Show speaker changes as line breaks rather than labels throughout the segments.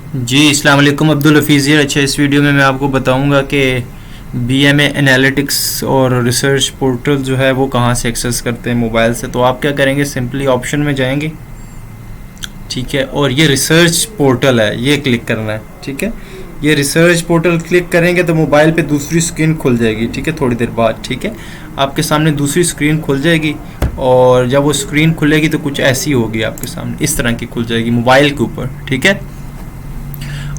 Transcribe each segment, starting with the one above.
जी अस्सलाम वालेकुम, अब्दुल हफीज़ here। अच्छा, इस वीडियो में मैं आपको बताऊंगा कि बीएमए एनालिटिक्स और रिसर्च पोर्टल जो है वो कहाँ से एक्सेस करते हैं मोबाइल से। तो आप क्या करेंगे, सिंपली ऑप्शन में जाएंगे, ठीक है, और ये रिसर्च पोर्टल है, ये क्लिक करना है, ठीक है। ये रिसर्च पोर्टल क्लिक करेंगे तो मोबाइल पे दूसरी स्क्रीन खुल जाएगी, ठीक है, थोड़ी देर बाद, ठीक है, आपके सामने दूसरी स्क्रीन खुल जाएगी। और जब वो स्क्रीन खुलेगी तो कुछ ऐसी होगी आपके सामने, इस तरह की खुल जाएगी मोबाइल के ऊपर, ठीक है।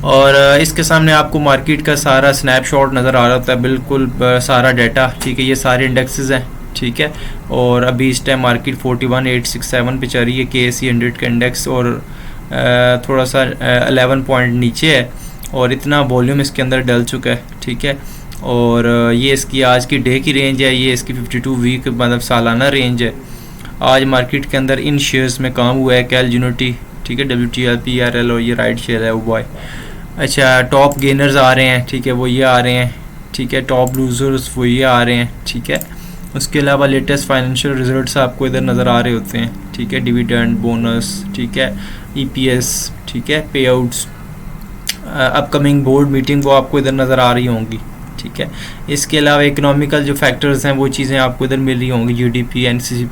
और इसके सामने आपको मार्केट का सारा स्नैपशॉट नज़र आ रहा होता है, बिल्कुल सारा डाटा, ठीक है। ये सारे इंडेक्सेस हैं, ठीक है। और अभी इस टाइम मार्केट 41,867 पे चल रही है, KSE 100 का इंडेक्स, और थोड़ा सा 11 पॉइंट नीचे है, और इतना वॉल्यूम इसके अंदर डल चुका है, ठीक है। और ये इसकी आज की डे की रेंज है, ये इसकी 52 वीक मतलब सालाना रेंज है। आज मार्केट के अंदर इन शेयर्स में काम हुआ है, कैल यूनिटी, ठीक है, WTL, PRL, और ये राइट शेयर है वो बॉय। अच्छा, टॉप गेनर्स आ रहे हैं, ठीक है, वो ये आ रहे हैं, ठीक है। टॉप लूजर्स वो ये आ रहे हैं, ठीक है। उसके अलावा लेटेस्ट फाइनेंशियल रिजल्ट्स आपको इधर नज़र आ रहे होते हैं, ठीक है। डिविडेंड, बोनस, ठीक है, EPS, ठीक है, पे आउट्स, अपकमिंग बोर्ड मीटिंग वो आपको इधर नज़र आ रही होंगी, ठीक है। इसके अलावा इकोनॉमिकल जो फैक्टर्स हैं वो चीज़ें आपको इधर मिल रही होंगी, GDP,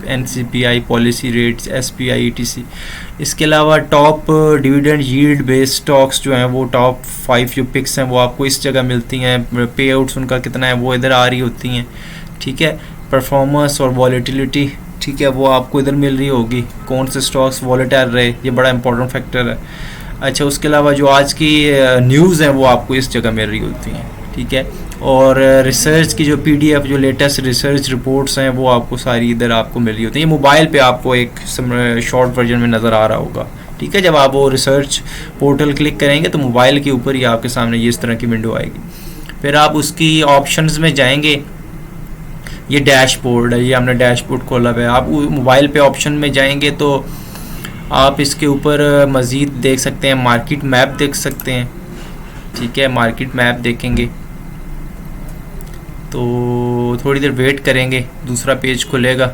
NCPI, policy rates, SPI, ETC। इसके अलावा top dividend yield based stocks जो हैं वो टॉप 5 जो पिक्स हैं वो आपको इस जगह मिलती हैं, पे आउट्स उनका कितना है वो इधर आ रही होती हैं, ठीक है। परफॉर्मेंस और वॉलेटिलिटी, ठीक है, वो आपको इधर मिल रही होगी, कौन से स्टॉक्स वॉलेटाइल रहे, ये बड़ा इंपॉर्टेंट फैक्टर है। अच्छा, उसके अलावा जो आज की न्यूज़ हैं वो आपको इस जगह मिल रही होती हैं, ठीक है। और रिसर्च की जो PDF, जो लेटेस्ट रिसर्च रिपोर्ट्स हैं वो आपको सारी इधर आपको मिल रही होती हैं। ये मोबाइल पे आपको एक शॉर्ट वर्जन में नज़र आ रहा होगा, ठीक है। जब आप वो रिसर्च पोर्टल क्लिक करेंगे तो मोबाइल के ऊपर ही आपके सामने ये इस तरह की विंडो आएगी। फिर आप उसकी ऑप्शंस में जाएंगे, ये डैशबोर्ड है, ये हमने डैशबोर्ड खोला हुआ है। आप मोबाइल पे ऑप्शन में जाएंगे तो आप इसके ऊपर मज़ीद देख सकते हैं, मार्केट मैप देख सकते हैं, ठीक है। मार्केट मैप देखेंगे तो थोड़ी देर वेट करेंगे, दूसरा पेज खुलेगा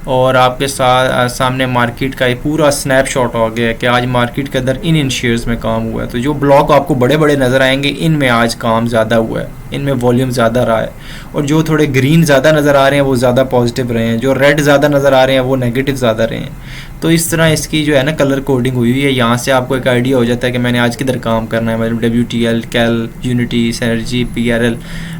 और आपके सामने मार्केट का एक पूरा स्नैपशॉट हो गया है कि आज मार्केट के अंदर इन शेयर्स में काम हुआ है। तो जो ब्लॉक आपको बड़े बड़े नज़र आएंगे इनमें आज काम ज़्यादा हुआ है, इनमें वॉल्यूम ज़्यादा रहा है। और जो थोड़े ग्रीन ज़्यादा नज़र आ रहे हैं वो ज़्यादा पॉजिटिव रहे हैं, जो रेड ज़्यादा नज़र आ रहे हैं वो नेगेटिव ज़्यादा रहे हैं। तो इस तरह इसकी जो है ना कलर कोडिंग हुई हुई है, यहाँ से आपको एक आइडिया हो जाता है कि मैंने आज किधर काम करना है, मतलब WTL, कैल, यूनिटी, सिनर्जी, PRL,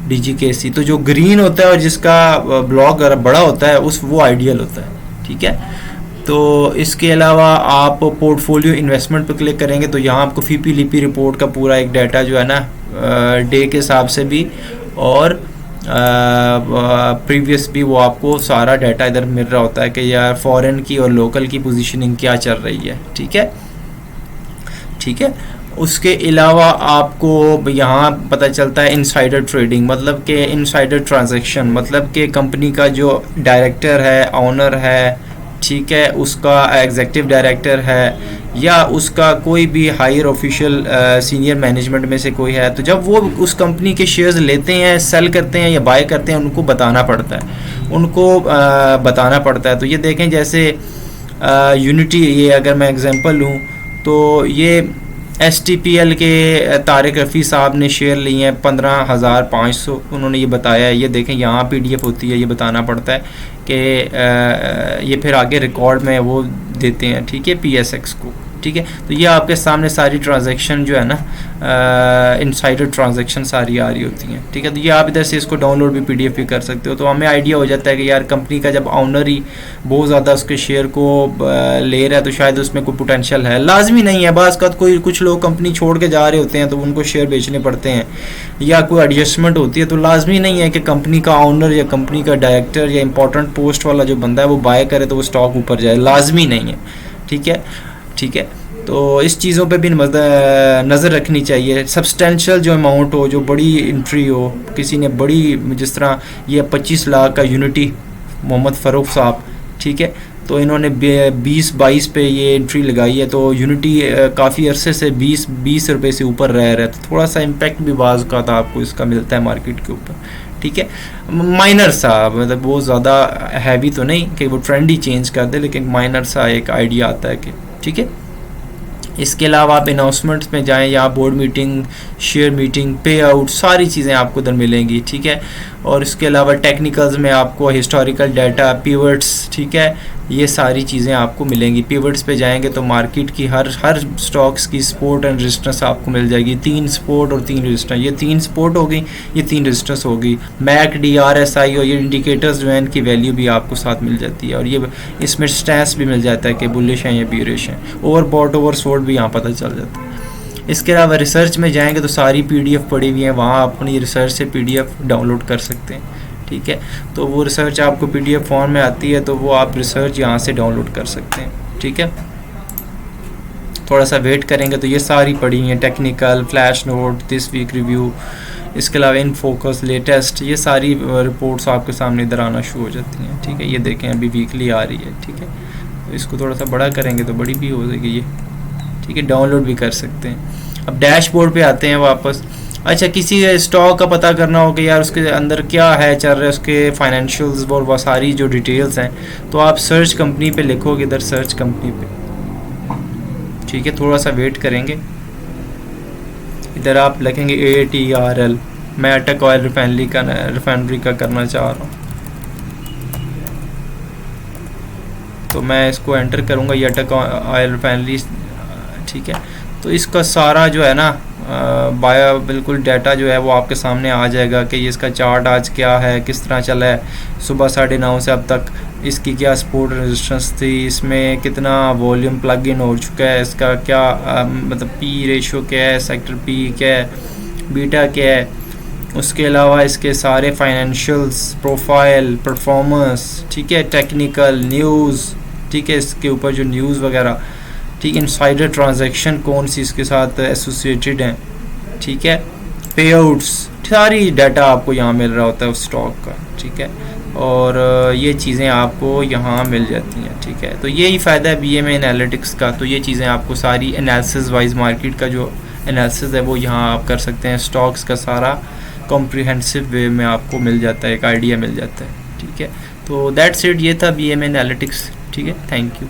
DGKC। तो जो ग्रीन होता है और जिसका ब्लॉक बड़ा होता है उस वो आइडियल होता है, ठीक है। तो इसके अलावा आप पोर्टफोलियो इन्वेस्टमेंट पर क्लिक करेंगे तो यहाँ आपको फीपी लिपी रिपोर्ट का पूरा एक डाटा जो है ना डे के हिसाब से भी और प्रीवियस भी वो आपको सारा डाटा इधर मिल रहा होता है कि यार फॉरेन की और लोकल की पोजीशनिंग क्या चल रही है, ठीक है, ठीक है। उसके अलावा आपको यहाँ पता चलता है इनसाइडर ट्रेडिंग, मतलब कि इनसाइडर ट्रांजैक्शन, मतलब कि कंपनी का जो डायरेक्टर है, ऑनर है, ठीक है, उसका एग्जीक्यूटिव डायरेक्टर है या उसका कोई भी हायर ऑफिशियल सीनियर मैनेजमेंट में से कोई है, तो जब वो उस कंपनी के शेयर्स लेते हैं, सेल करते हैं या बाय करते हैं, उनको बताना पड़ता है, उनको बताना पड़ता है। तो ये देखें जैसे यूनिटी, ये अगर मैं एग्जांपल लूँ तो ये STPL के तारिक रफ़ी साहब ने शेयर लिए हैं 15,500, उन्होंने ये बताया है। ये देखें यहाँ PDF होती है, ये बताना पड़ता है कि ये फिर आगे रिकॉर्ड में वो देते हैं, ठीक है, PSX को, ठीक है। तो ये आपके सामने सारी ट्रांजैक्शन जो है ना इनसाइडर ट्रांजैक्शन सारी आ रही होती हैं, ठीक है। तो ये आप इधर से इसको डाउनलोड भी PDF भी कर सकते हो। तो हमें आइडिया हो जाता है कि यार कंपनी का जब ऑनर ही बहुत ज़्यादा उसके शेयर को ले रहा है तो शायद उसमें कोई पोटेंशियल है। लाजमी नहीं है, बाज़ का कोई कुछ लोग कंपनी छोड़ के जा रहे होते हैं तो उनको शेयर बेचने पड़ते हैं या कोई एडजस्टमेंट होती है। तो लाजमी नहीं है कि कंपनी का ऑनर या कंपनी का डायरेक्टर या इंपॉर्टेंट पोस्ट वाला जो बंदा है वो बाय करे तो वो स्टॉक ऊपर जाए, लाजमी नहीं है, ठीक है, ठीक है। तो इस चीज़ों पे भी नज़र रखनी चाहिए। सब्सटेंशियल जो अमाउंट हो, जो बड़ी एंट्री हो, किसी ने बड़ी, जिस तरह ये 25 लाख का यूनिटी मोहम्मद फ़ारूक साहब, ठीक है, तो इन्होंने 20-22 पे ये एंट्री लगाई है। तो यूनिटी काफ़ी अरसे से 20 रुपये से ऊपर रह रहा है, तो थोड़ा सा इम्पैक्ट भी बाज़ का था आपको इसका मिलता है मार्केट के ऊपर, ठीक है। माइनर सा, मतलब बहुत ज़्यादा हैवी तो नहीं कि वो ट्रेंड ही चेंज कर दे, लेकिन माइनर सा एक आइडिया आता है कि, ठीक है। इसके अलावा आप अनाउंसमेंट्स में जाएं, या बोर्ड मीटिंग, शेयर मीटिंग, पे आउट, सारी चीज़ें आपको उधर मिलेंगी, ठीक है। और इसके अलावा टेक्निकल्स में आपको हिस्टोरिकल डाटा, पिवट्स, ठीक है, ये सारी चीज़ें आपको मिलेंगी। पिवट्स पे जाएंगे तो मार्केट की हर स्टॉक्स की सपोर्ट एंड रेजिस्टेंस आपको मिल जाएगी। 3 सपोर्ट और 3 रेजिस्टेंस, ये 3 सपोर्ट हो गई, ये 3 रेजिस्टेंस हो गई। मैकडी, RSI और ये इंडिकेटर्स जो हैं इनकी वैल्यू भी आपको साथ मिल जाती है, और ये इसमें स्टैंस भी मिल जाता है कि बुलिश हैं या बीरिश हैं। ओवरबॉट, ओवरसोल्ड भी यहाँ पता चल जाता है। इसके अलावा रिसर्च में जाएंगे तो सारी PDF पड़ी हुई हैं, वहाँ आप अपनी रिसर्च से PDF डाउनलोड कर सकते हैं, ठीक है। तो वो रिसर्च आपको PDF फॉर्म में आती है, तो वो आप रिसर्च यहाँ से डाउनलोड कर सकते हैं, ठीक है। थोड़ा सा वेट करेंगे तो ये सारी पड़ी हैं, technical, flash note, this week review, इसके अलावा इन फोकस, लेटेस्ट, ये सारी रिपोर्ट्स आपके सामने इधर आना शुरू हो जाती हैं, ठीक है। ये देखें अभी वीकली आ रही है, ठीक है। तो इसको थोड़ा सा बड़ा करेंगे तो बड़ी भी हो जाएगी ये, ठीक है। डाउनलोड भी कर सकते हैं। अब डैशबोर्ड पे आते हैं वापस। अच्छा, किसी स्टॉक का पता करना हो कि यार उसके अंदर क्या है चल रहा है, उसके फाइनेंशियल्स और वो सारी जो डिटेल्स हैं, तो आप सर्च कंपनी पे लिखोगे, इधर सर्च कंपनी पे, ठीक है। थोड़ा सा वेट करेंगे, इधर आप लिखेंगे ATRL। मैं अटक ऑयल रिफाइनरी का करना चाह रहा हूँ, तो मैं इसको एंटर करूँगा, ये अटक ऑयल रिफाइनरी, ठीक है। तो इसका सारा जो है ना बायो बिल्कुल डाटा जो है वो आपके सामने आ जाएगा कि ये इसका चार्ट आज क्या है, किस तरह चला है, सुबह 9:30 से अब तक, इसकी क्या सपोर्ट रेजिस्टेंस थी, इसमें कितना वॉल्यूम प्लग इन हो चुका है, इसका क्या मतलब P रेशो क्या है, सेक्टर P क्या है, बीटा क्या है। उसके अलावा इसके सारे फाइनेंशियल्स, प्रोफाइल, परफॉर्मेंस, ठीक है, टेक्निकल, न्यूज़, ठीक है, इसके ऊपर जो न्यूज़ वगैरह, ठीक है, इनसाइडर ट्रांजैक्शन कौन सी इसके साथ एसोसिएटेड हैं, ठीक है, पे आउट्स, सारी डाटा आपको यहाँ मिल रहा होता है उस स्टॉक का, ठीक है। और ये चीज़ें आपको यहाँ मिल जाती हैं, ठीक है। तो यही फ़ायदा है BMA एनालिटिक्स का। तो ये चीज़ें आपको सारी एनालिसिस वाइज मार्केट का जो एनालिसिस है वो यहाँ आप कर सकते हैं। स्टॉक्स का सारा कॉम्प्रिहेंसिव वे में आपको मिल जाता है, एक आइडिया मिल जाता है, ठीक है। तो दैट्स इट, ये था BMA एनालिटिक्स, ठीक है। Thank you.